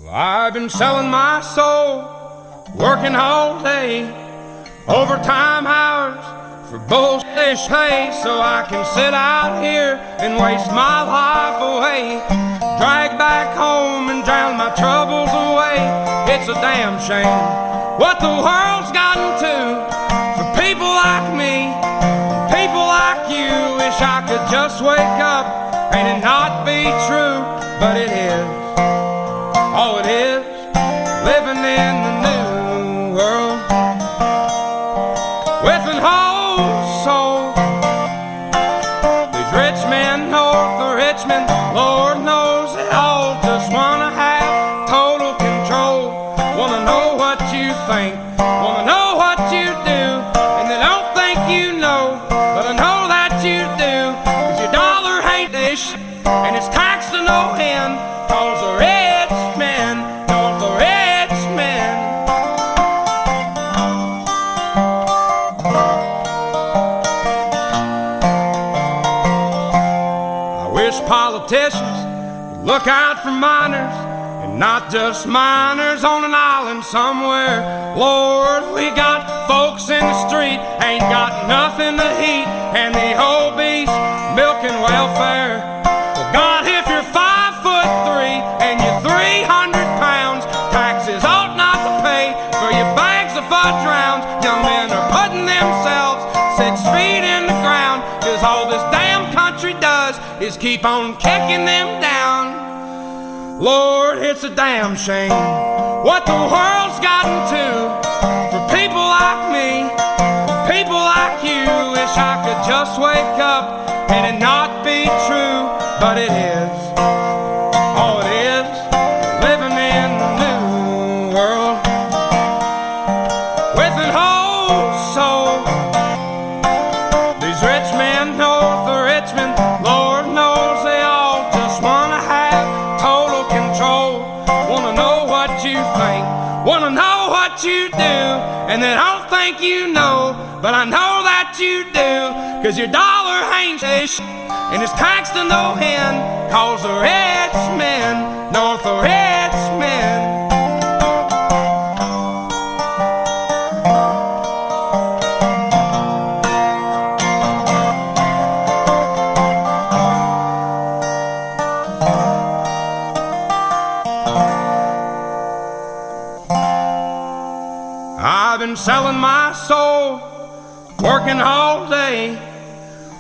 I've been selling my soul, working all day, overtime hours for bullshit pay, so I can sit out here and waste my life away, drag back home and drown my troubles away. It's a damn shame what the world's gotten to for people like me, people like you. Wish I could just wake up and it not be true, but it is. Oh, it is, living in the new world with an whole soul. These rich men north of Richmond, Lord knows they all just wanna have total control. Wanna know what you think, wanna know what you do, and they don't think you know, but I know that you do. 'Cause your dollar ain't this, and it's taxed to no end, 'cause the rich men, north of Richmond. I wish politicians would look out for miners, and not just miners on an island somewhere. Lord, we got folks in the street, ain't got nothing to eat, and the obese milking welfare. Well, God, if you're 5'3" and you're 300 pounds, taxes ought not to pay for your bags of fudge rounds. Young men are putting themselves 6 feet in the ground, 'cause all this damn country does is keep on kicking them down. Lord, it's a damn shame what the world's gotten to for people like me, people like you. Wish I could just wake up and it not be true, but it is. Oh, it is, living in the new world with an whole soul. These rich men north of Richmond, Lord knows they all just wanna have total control. Wanna know what you think, wanna know what you do, and they don't think you know, but I know that you do. 'Cause your dollar ain't this, and it's taxed to no end, 'cause the rich men, north of Richmond. I've been selling my soul, working all day,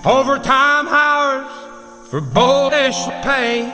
overtime hours for bullshit pay,